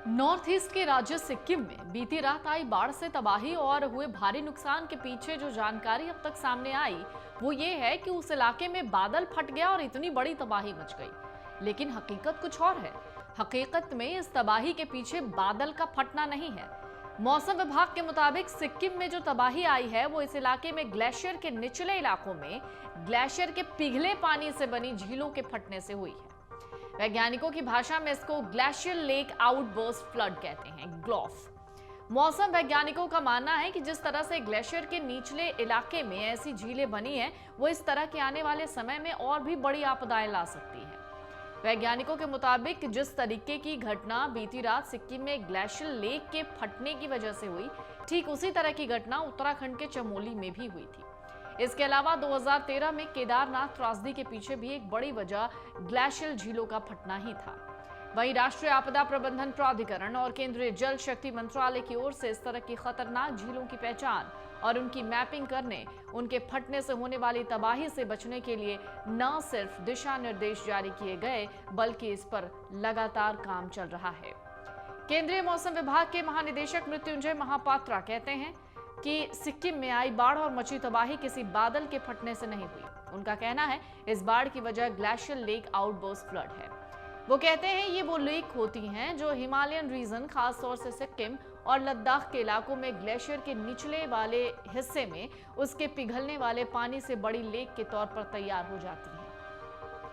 North east के राज्य सिक्किम में बीती रात आई बाढ़ से तबाही और हुए भारी नुकसान के पीछे जो जानकारी अब तक सामने आई वो ये है कि उस इलाके में बादल फट गया और इतनी बड़ी तबाही मच गई। लेकिन हकीकत कुछ और है। हकीकत में इस तबाही के पीछे बादल का फटना नहीं है। मौसम विभाग के मुताबिक सिक्किम में जो तबाही आई है वो इस इलाके में ग्लेशियर के निचले इलाकों में ग्लेशियर के पिघले पानी से बनी झीलों के फटने से हुई है। वैज्ञानिकों की भाषा में इसको ग्लेशियर लेक आउटबर्स्ट फ्लड कहते हैं, ग्लॉफ। मौसम वैज्ञानिकों का मानना है कि जिस तरह से ग्लेशियर के निचले इलाके में ऐसी झीलें बनी हैं, वो इस तरह के आने वाले समय में और भी बड़ी आपदाएं ला सकती हैं। वैज्ञानिकों के मुताबिक जिस तरीके की घटना बीती रात सिक्किम में ग्लेशियर लेक के फटने की वजह से हुई, ठीक उसी तरह की घटना उत्तराखंड के चमोली में भी हुई थी। इसके अलावा 2013 में केदारनाथ त्रासदी के पीछे भी एक बड़ी वजह ग्लेशियल झीलों का फटना ही था। वहीं राष्ट्रीय आपदा प्रबंधन प्राधिकरण और केंद्रीय जल शक्ति मंत्रालय की ओर से इस तरह की खतरनाक झीलों की पहचान और उनकी मैपिंग करने, उनके फटने से होने वाली तबाही से बचने के लिए न सिर्फ दिशा निर्देश जारी किए गए, बल्कि इस पर लगातार काम चल रहा है। केंद्रीय मौसम विभाग के महानिदेशक मृत्युंजय महापात्रा कहते हैं कि सिक्किम में आई बाढ़ और मची तबाही किसी बादल के फटने से नहीं हुई। उनका कहना है इस बाढ़ की वजह ग्लेशियर लेक आउटबर्स्ट फ्लड है। वो कहते हैं ये वो लेक होती हैं जो हिमालयन रीजन, खासतौर से सिक्किम और लद्दाख के इलाकों में ग्लेशियर के निचले वाले हिस्से में उसके पिघलने वाले पानी से बड़ी लेक के तौर पर तैयार हो जाती हैं।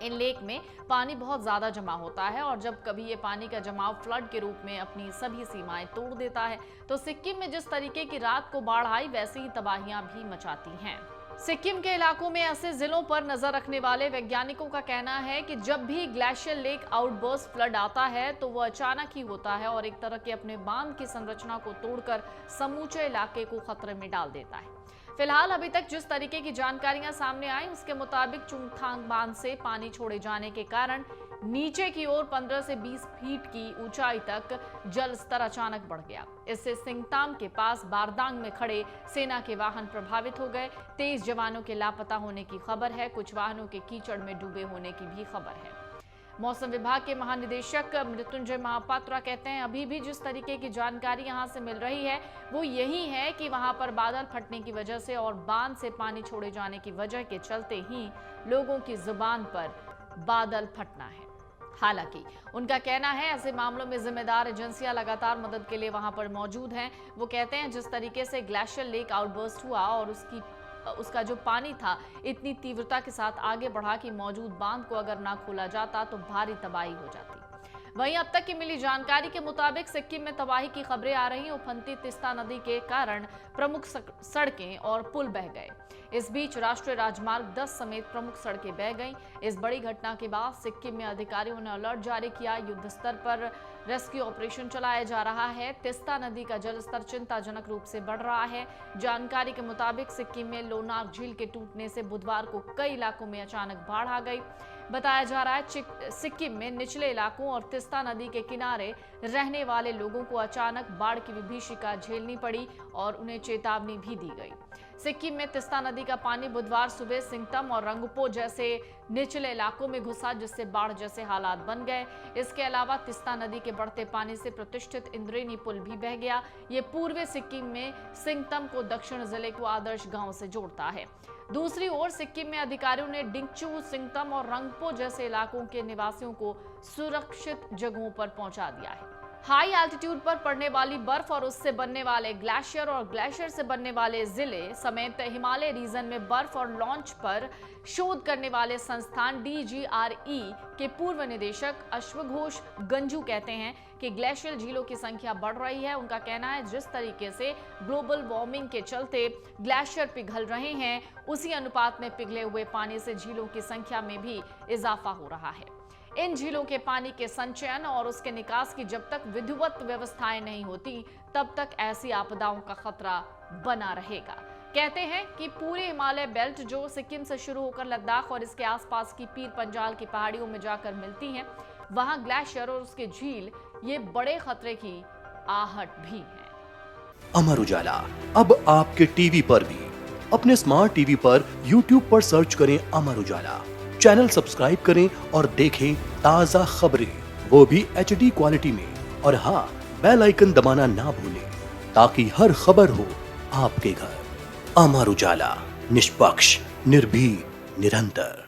इन लेक में पानी बहुत ज्यादा जमा होता है और जब कभी ये पानी का जमाव फ्लड के रूप में अपनी सभी सीमाएं तोड़ देता है तो सिक्किम में जिस तरीके की रात को बाढ़ आई वैसी ही तबाहियां भी मचाती हैं। सिक्किम के इलाकों में ऐसे जिलों पर नजर रखने वाले वैज्ञानिकों का कहना है कि जब भी ग्लेशियर लेक आउटबर्स्ट फ्लड आता है तो वो अचानक ही होता है और एक तरह के अपने बांध की संरचना को तोड़कर समूचे इलाके को खतरे में डाल देता है। फिलहाल अभी तक जिस तरीके की जानकारियां सामने आई उसके मुताबिक चुंगथांग बांध से पानी छोड़े जाने के कारण नीचे की ओर 15 से 20 फीट की ऊंचाई तक जल स्तर अचानक बढ़ गया। इससे सिंगताम के पास बारदांग में खड़े सेना के वाहन प्रभावित हो गए। 23 जवानों के लापता होने की खबर है। कुछ वाहनों के कीचड़ में डूबे होने की भी खबर है। मौसम विभाग के महानिदेशक मृत्युंजय महापात्रा कहते हैं अभी भी जिस तरीके की जानकारी यहां से मिल रही है वो यही है कि वहां पर बादल फटने की वजह से और बांध से पानी छोड़े जाने की वजह के चलते ही लोगों की जुबान पर बादल फटना है। हालांकि उनका कहना है ऐसे मामलों में जिम्मेदार एजेंसियां लगातार मदद के लिए वहां पर मौजूद हैं। वो कहते हैं जिस तरीके से ग्लेशियर लेक आउटबर्स्ट हुआ और उसका जो पानी था इतनी तीव्रता के साथ आगे बढ़ा कि मौजूद बांध को अगर ना खोला जाता तो भारी तबाही हो जाती। वहीं अब तक की मिली जानकारी के मुताबिक सिक्किम में तबाही की खबरें आ रही। उफनती तिस्ता नदी के कारण प्रमुख सड़कें और पुल बह गए। इस बीच राष्ट्रीय राजमार्ग 10 समेत प्रमुख सड़कें बह गईं। इस बड़ी घटना के बाद सिक्किम में अधिकारियों ने अलर्ट जारी किया। युद्ध स्तर पर रेस्क्यू ऑपरेशन चलाया जा रहा है। तिस्ता नदी का जलस्तर चिंताजनक रूप से बढ़ रहा है। जानकारी के मुताबिक सिक्किम में लोनार झील के टूटने से बुधवार को कई इलाकों में अचानक बाढ़ आ गई। बताया जा रहा है सिक्किम में निचले इलाकों और तिस्ता नदी के किनारे रहने वाले लोगों को अचानक बाढ़ की विभीषिका झेलनी पड़ी और उन्हें चेतावनी भी दी गई। सिक्किम में तिस्ता नदी का पानी बुधवार सुबह सिंगतम और रंगपो जैसे निचले इलाकों में घुसा, जिससे बाढ़ जैसे हालात बन गए। इसके अलावा तिस्ता नदी के बढ़ते पानी से प्रतिष्ठित इंद्रेनी पुल भी बह गया। ये पूर्वी सिक्किम में सिंगतम को दक्षिण जिले को आदर्श गांव से जोड़ता है। दूसरी ओर सिक्किम में अधिकारियों ने डिंगचू, सिंगतम और रंगपो जैसे इलाकों के निवासियों को सुरक्षित जगहों पर पहुंचा दिया है। हाई एल्टीट्यूड पर पड़ने वाली बर्फ और उससे बनने वाले ग्लेशियर और ग्लेशियर से बनने वाले जिले समेत हिमालय रीजन में बर्फ और लॉन्च पर शोध करने वाले संस्थान DGRE के पूर्व निदेशक अश्वघोष गंजू कहते हैं कि ग्लेशियर झीलों की संख्या बढ़ रही है। उनका कहना है जिस तरीके से ग्लोबल वार्मिंग के चलते ग्लेशियर पिघल रहे हैं उसी अनुपात में पिघले हुए पानी से झीलों की संख्या में भी इजाफा हो रहा है। इन झीलों के पानी के संचयन और उसके निकास की जब तक विधिवत व्यवस्थाएं नहीं होती तब तक ऐसी आपदाओं का खतरा बना रहेगा। कहते हैं कि पूरे हिमालय बेल्ट जो सिक्किम से शुरू होकर लद्दाख और इसके आसपास की पीर पंजाल की पहाड़ियों में जाकर मिलती हैं, वहां ग्लेशियर और उसके झील ये बड़े खतरे की आहट भी है। अमर उजाला अब आपके टीवी पर भी। अपने स्मार्ट टीवी पर YouTube पर सर्च करें अमर उजाला, चैनल सब्सक्राइब करें और देखें ताजा खबरें, वो भी HD क्वालिटी में। और हाँ, बेल आइकन दबाना ना भूलें ताकि हर खबर हो आपके घर। अमर उजाला, निष्पक्ष, निर्भीक, निरंतर।